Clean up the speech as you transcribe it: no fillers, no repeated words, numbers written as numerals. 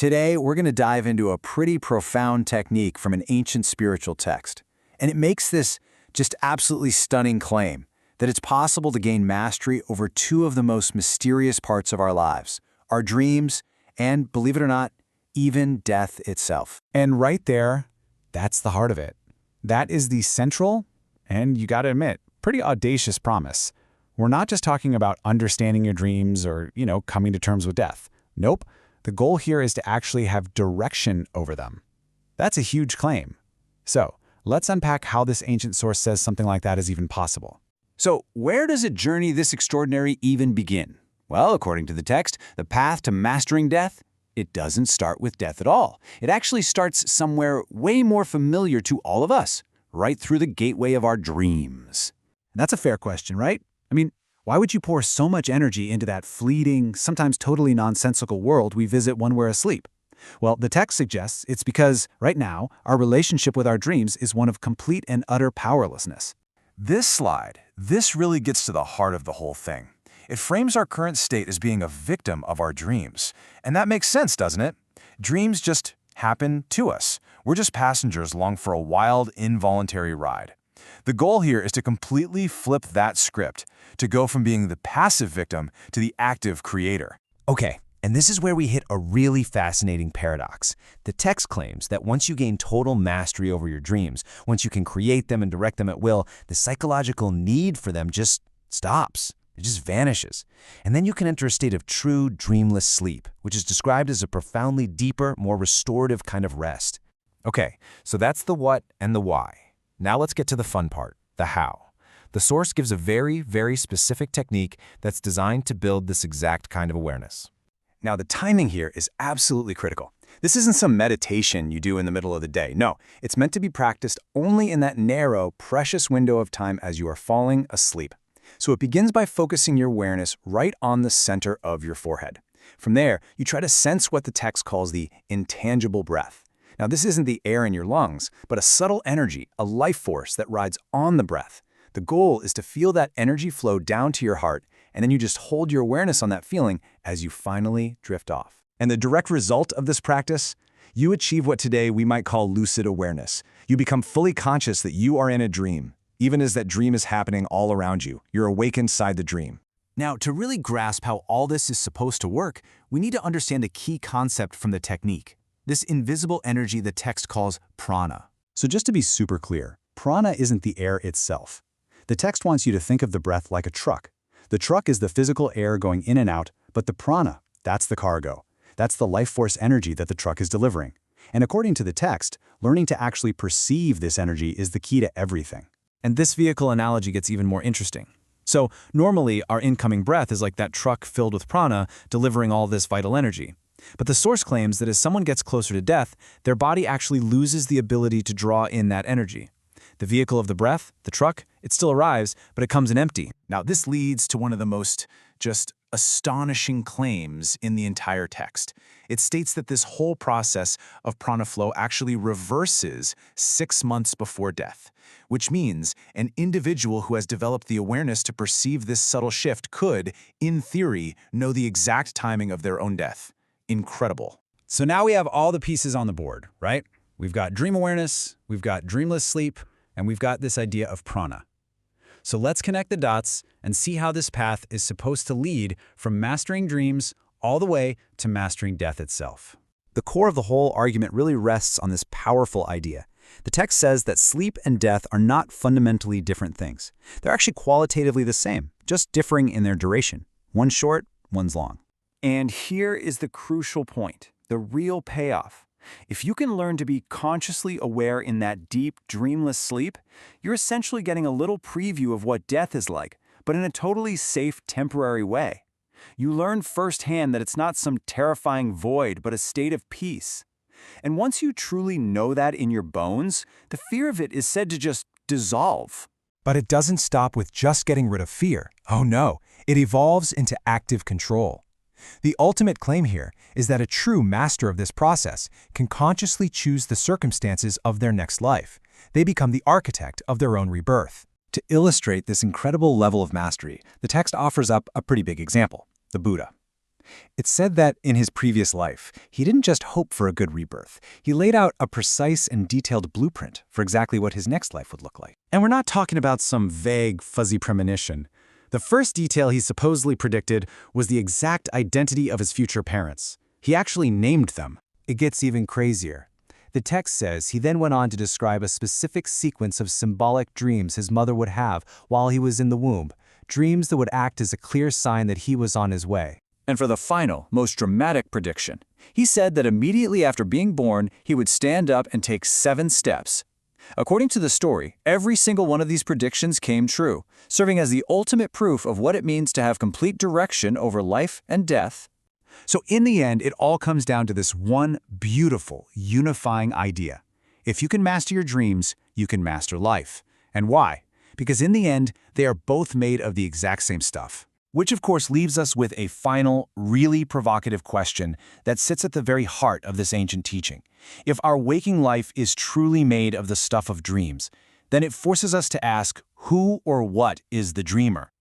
Today, we're going to dive into a pretty profound technique from an ancient spiritual text. And it makes this just absolutely stunning claim that it's possible to gain mastery over two of the most mysterious parts of our lives, our dreams, and, believe it or not, even death itself. And right there, that's the heart of it. That is the central, and you gotta admit, pretty audacious promise. We're not just talking about understanding your dreams or, coming to terms with death. Nope. The goal here is to actually have direction over them. That's a huge claim. So, let's unpack how this ancient source says something like that is even possible. So, where does a journey this extraordinary even begin? Well, according to the text, the path to mastering death, it doesn't start with death at all. It actually starts somewhere way more familiar to all of us, right through the gateway of our dreams. That's a fair question, right? I mean, why would you pour so much energy into that fleeting, sometimes totally nonsensical world we visit when we're asleep? Well, the text suggests it's because, right now, our relationship with our dreams is one of complete and utter powerlessness. This really gets to the heart of the whole thing. It frames our current state as being a victim of our dreams. And that makes sense, doesn't it? Dreams just happen to us. We're just passengers along for a wild, involuntary ride. The goal here is to completely flip that script, to go from being the passive victim to the active creator. Okay, and this is where we hit a really fascinating paradox. The text claims that once you gain total mastery over your dreams, once you can create them and direct them at will, the psychological need for them just stops. It just vanishes. And then you can enter a state of true dreamless sleep, which is described as a profoundly deeper, more restorative kind of rest. Okay, so that's the what and the why. Now let's get to the fun part, the how. The source gives a very, very specific technique that's designed to build this exact kind of awareness. Now, the timing here is absolutely critical. This isn't some meditation you do in the middle of the day. No, it's meant to be practiced only in that narrow, precious window of time as you are falling asleep. So it begins by focusing your awareness right on the center of your forehead. From there, you try to sense what the text calls the intangible breath. Now, this isn't the air in your lungs, but a subtle energy, a life force that rides on the breath. The goal is to feel that energy flow down to your heart, and then you just hold your awareness on that feeling as you finally drift off. And the direct result of this practice? You achieve what today we might call lucid awareness. You become fully conscious that you are in a dream. Even as that dream is happening all around you, you're awake inside the dream. Now, to really grasp how all this is supposed to work, we need to understand a key concept from the technique. This invisible energy the text calls prana. So just to be super clear, prana isn't the air itself. The text wants you to think of the breath like a truck. The truck is the physical air going in and out, but the prana, that's the cargo. That's the life force energy that the truck is delivering. And according to the text, learning to actually perceive this energy is the key to everything. And this vehicle analogy gets even more interesting. So normally, our incoming breath is like that truck filled with prana, delivering all this vital energy. But the source claims that as someone gets closer to death, their body actually loses the ability to draw in that energy. The vehicle of the breath, the truck, it still arrives, but it comes in empty. Now, this leads to one of the most just astonishing claims in the entire text. It states that this whole process of prana flow actually reverses 6 months before death, which means an individual who has developed the awareness to perceive this subtle shift could, in theory, know the exact timing of their own death. Incredible. So now we have all the pieces on the board, right? We've got dream awareness, we've got dreamless sleep, and we've got this idea of prana. So let's connect the dots and see how this path is supposed to lead from mastering dreams all the way to mastering death itself. The core of the whole argument really rests on this powerful idea. The text says that sleep and death are not fundamentally different things. They're actually qualitatively the same, just differing in their duration. One's short, one's long. And here is the crucial point, the real payoff. If you can learn to be consciously aware in that deep, dreamless sleep, you're essentially getting a little preview of what death is like, but in a totally safe, temporary way. You learn firsthand that it's not some terrifying void, but a state of peace. And once you truly know that in your bones, the fear of it is said to just dissolve. But it doesn't stop with just getting rid of fear. Oh no, it evolves into active control. The ultimate claim here is that a true master of this process can consciously choose the circumstances of their next life. They become the architect of their own rebirth. To illustrate this incredible level of mastery, the text offers up a pretty big example, the Buddha. It said that in his previous life, he didn't just hope for a good rebirth. He laid out a precise and detailed blueprint for exactly what his next life would look like. And we're not talking about some vague, fuzzy premonition. The first detail he supposedly predicted was the exact identity of his future parents. He actually named them. It gets even crazier. The text says he then went on to describe a specific sequence of symbolic dreams his mother would have while he was in the womb, dreams that would act as a clear sign that he was on his way. And for the final, most dramatic prediction, he said that immediately after being born, he would stand up and take 7 steps. According to the story, every single one of these predictions came true, serving as the ultimate proof of what it means to have complete direction over life and death. So in the end, it all comes down to this one beautiful, unifying idea. If you can master your dreams, you can master life. And why? Because in the end, they are both made of the exact same stuff. Which of course leaves us with a final, really provocative question that sits at the very heart of this ancient teaching. If our waking life is truly made of the stuff of dreams, then it forces us to ask, who or what is the dreamer?